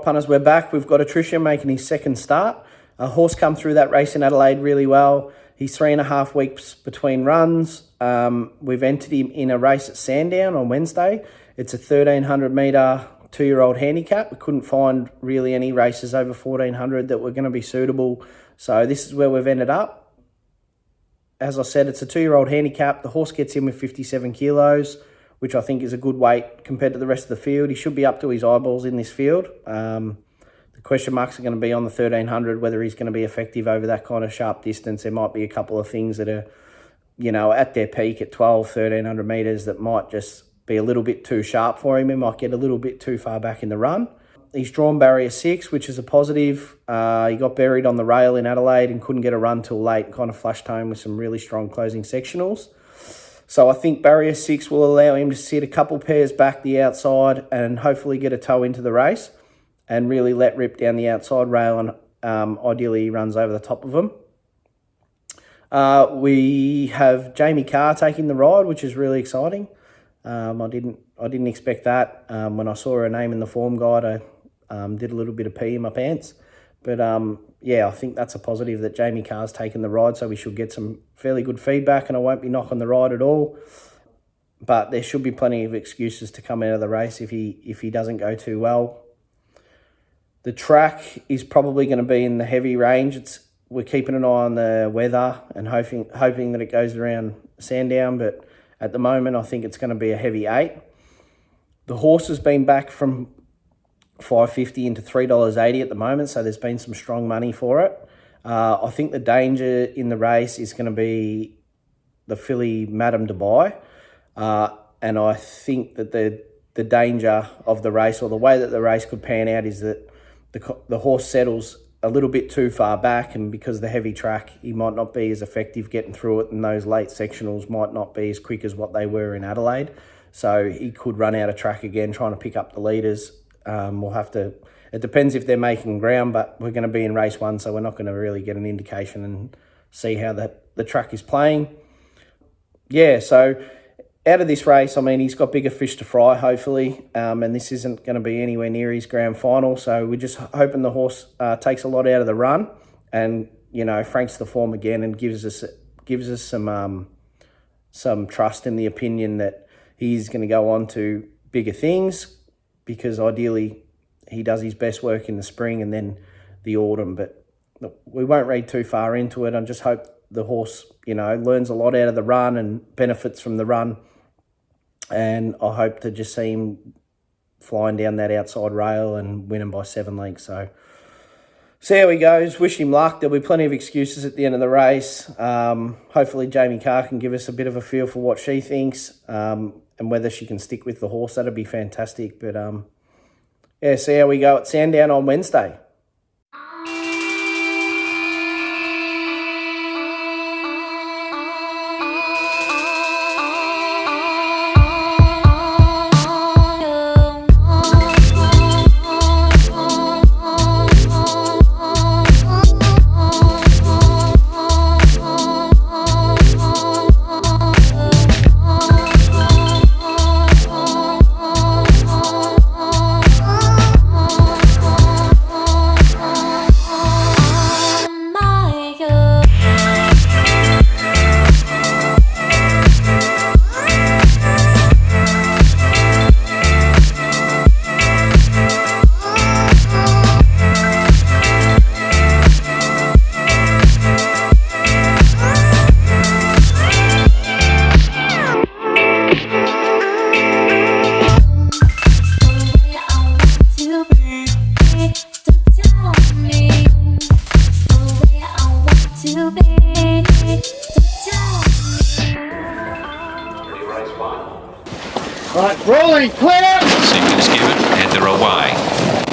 right, punters, we're back. We've got Attrition making his second start. A horse come through that race in Adelaide really well. He's 3.5 weeks between runs. We've entered him in a race at Sandown on Wednesday. It's a 1300m 2yo Handicap. We couldn't find really any races over 1400 that were going to be suitable. So this is where we've ended up. As I said, it's a 2yo Handicap. The horse gets in with 57 kilos, which I think is a good weight compared to the rest of the field. He should be up to his eyeballs in this field. The question marks are going to be on the 1300, whether he's going to be effective over that kind of sharp distance. There might be a couple of things that are, at their peak at 1300 metres that might just be a little bit too sharp for him. He might get a little bit too far back in the run. He's drawn barrier 6, which is a positive. He got buried on the rail in Adelaide and couldn't get a run till late, and kind of flushed home with some really strong closing sectionals. So I think barrier 6 will allow him to sit a couple pairs back the outside and hopefully get a toe into the race and really let rip down the outside rail, and ideally he runs over the top of them. We have Jamie Carr taking the ride, which is really exciting. I didn't expect that. When I saw her name in the form guide, I did a little bit of pee in my pants. But yeah, I think that's a positive that Jamie Carr's taken the ride, so we should get some fairly good feedback, and I won't be knocking the ride at all. But there should be plenty of excuses to come out of the race if he doesn't go too well. The track is probably going to be in the heavy range. We're keeping an eye on the weather and hoping that it goes around Sandown, but at the moment I think it's going to be a heavy 8. The horse has been back from $5.50 into $3.80 at the moment, so there's been some strong money for it. I think the danger in the race is going to be the filly Madame Dubai, and I think that the danger of the race, or the way that the race could pan out, is that the horse settles a little bit too far back, and because of the heavy track, he might not be as effective getting through it, and those late sectionals might not be as quick as what they were in Adelaide. So he could run out of track again trying to pick up the leaders. We'll have to, it depends if they're making ground, but we're going to be in race 1, so we're not going to really get an indication and see how the track is playing. Yeah, so out of this race, I mean, he's got bigger fish to fry, hopefully, and this isn't going to be anywhere near his grand final. So we're just hoping the horse takes a lot out of the run and, franks the form again and gives us some trust in the opinion that he's going to go on to bigger things, because ideally he does his best work in the spring and then the autumn. But look, we won't read too far into it. I just hope the horse, learns a lot out of the run and benefits from the run. And I hope to just see him flying down that outside rail and winning by 7 lengths. So see how he goes. Wish him luck. There'll be plenty of excuses at the end of the race. Hopefully Jamie Carr can give us a bit of a feel for what she thinks, and whether she can stick with the horse. That'd be fantastic. But yeah, see how we go at Sandown on Wednesday. Right, rolling, clear! Signals given, and they're away.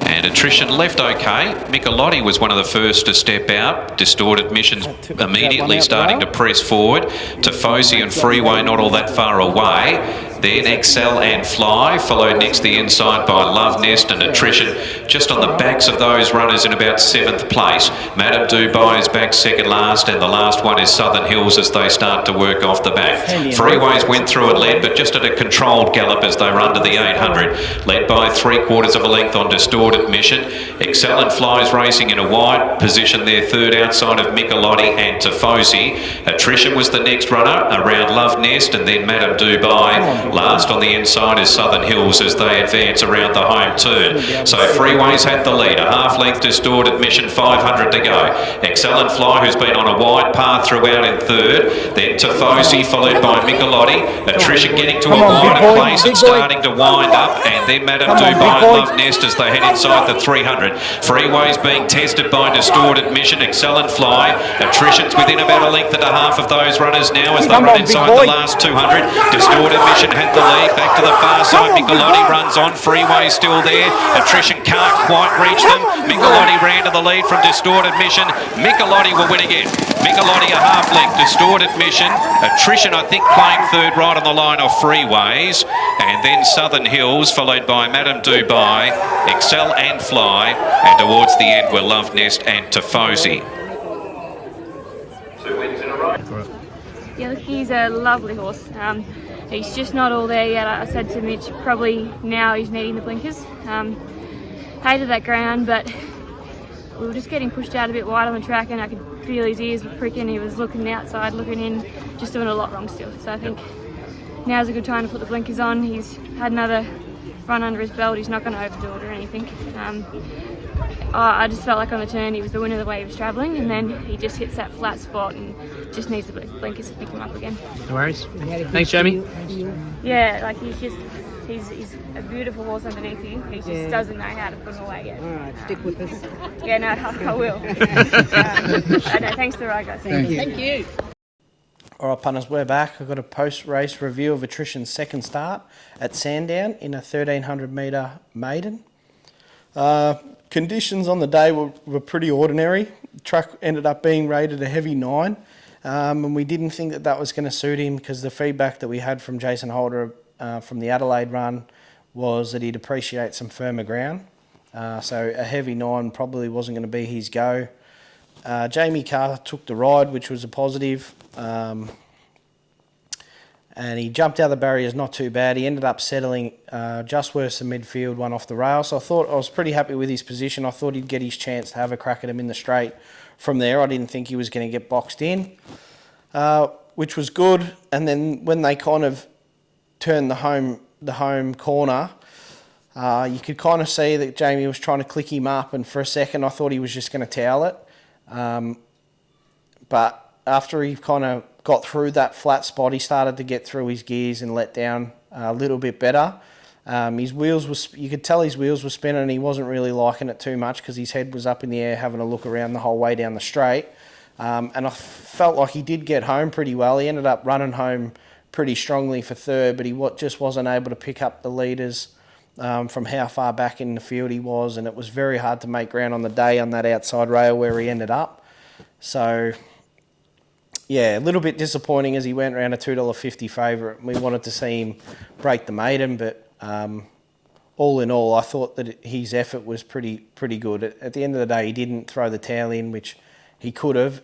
And Attrition left okay. Michelotti was one of the first to step out. Distorted Missions immediately starting to press forward. Tifosi and Freeway not all that far away. then Excel and Fly, followed next the inside by Love Nest and Attrition, just on the backs of those runners in about 7th place. Madame Dubai is back second last, and the last one is Southern Hills as they start to work off the back. Freeways went through and led, but just at a controlled gallop as they run to the 800, led by 3/4 of a length on Distorted Mission. Excel and Fly is racing in a wide position there, third outside of Michelotti and Tifosi. Attrition was the next runner around Love Nest, and then Madame Dubai. Last on the inside is Southern Hills as they advance around the home turn. So Freeways had the lead, a half length Distorted Mission, 500 to go. Excel and Fly, who's been on a wide path throughout in third, then Tifosi followed by Michelotti. Attrition getting to a wider place and starting to wind up, and then Madame Dubai and Love Nest as they head inside the 300. Freeways being tested by Distorted Mission, Excel and Fly. Attrition's within about a length and a half of those runners now as they run inside the last 200. Distorted Mission had the lead, back to the far side. Michelotti runs on, Freeways still there. Attrition can't quite reach them. Michelotti ran to the lead from Distorted Mission. Michelotti will win again. Michelotti a half length, Distorted Mission. Attrition, I think, playing third right on the line of Freeways. And then Southern Hills, followed by Madame Dubai, Excel and Fly. And towards the end were Love Nest and Tifosi. Yeah, look, he's a lovely horse. He's just not all there yet. I said to Mitch, probably now he's needing the blinkers. Hated that ground, but we were just getting pushed out a bit wide on the track, and I could feel his ears were pricking. He was looking outside, looking in, just doing a lot wrong still. So I think now's a good time to put the blinkers on. He's had another run under his belt. He's not going to overdo it or anything. I just felt like on the turn he was the winner the way he was travelling, and then he just hits that flat spot and just needs the blinkers to pick him up again. No worries. Thanks, Jamie. Yeah, like he's a beautiful horse underneath you. He just doesn't know how to put him away yet. All right, stick with us. Yeah, no, I will. No, thanks to the right guys. Thank you. All right, punters, we're back. I've got a post-race review of Attrition's second start at Sandown in a 1300m maiden. Conditions on the day were pretty ordinary. The track ended up being rated a heavy 9, and we didn't think that was going to suit him because the feedback that we had from Jason Holder from the Adelaide run was that he'd appreciate some firmer ground. So a heavy 9 probably wasn't going to be his go. Jamie Carr took the ride, which was a positive. And he jumped out of the barriers not too bad. He ended up settling just worse than midfield, one off the rail. So I was pretty happy with his position. I thought he'd get his chance to have a crack at him in the straight from there. I didn't think he was going to get boxed in, which was good. And then when they kind of turned the home corner, you could kind of see that Jamie was trying to click him up, and for a second I thought he was just going to towel it. But after he kind of got through that flat spot, he started to get through his gears and let down a little bit better. His wheels you could tell his wheels were spinning, and he wasn't really liking it too much because his head was up in the air having a look around the whole way down the straight. And I felt like he did get home pretty well. He ended up running home pretty strongly for third, but he just wasn't able to pick up the leaders from how far back in the field he was, and it was very hard to make ground on the day on that outside rail where he ended up. So yeah, a little bit disappointing as he went around a $2.50 favourite. We wanted to see him break the maiden, but all in all, I thought that his effort was pretty good. At the end of the day, he didn't throw the towel in, which he could have.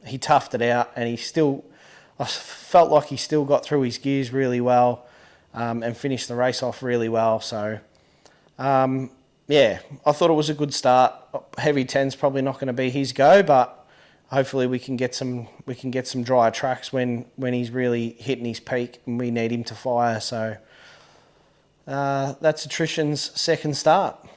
He toughed it out, and I felt like he still got through his gears really well and finished the race off really well. So yeah, I thought it was a good start. Heavy 10's probably not going to be his go, but hopefully we can get some drier tracks when he's really hitting his peak and we need him to fire. So that's Attrition's second start.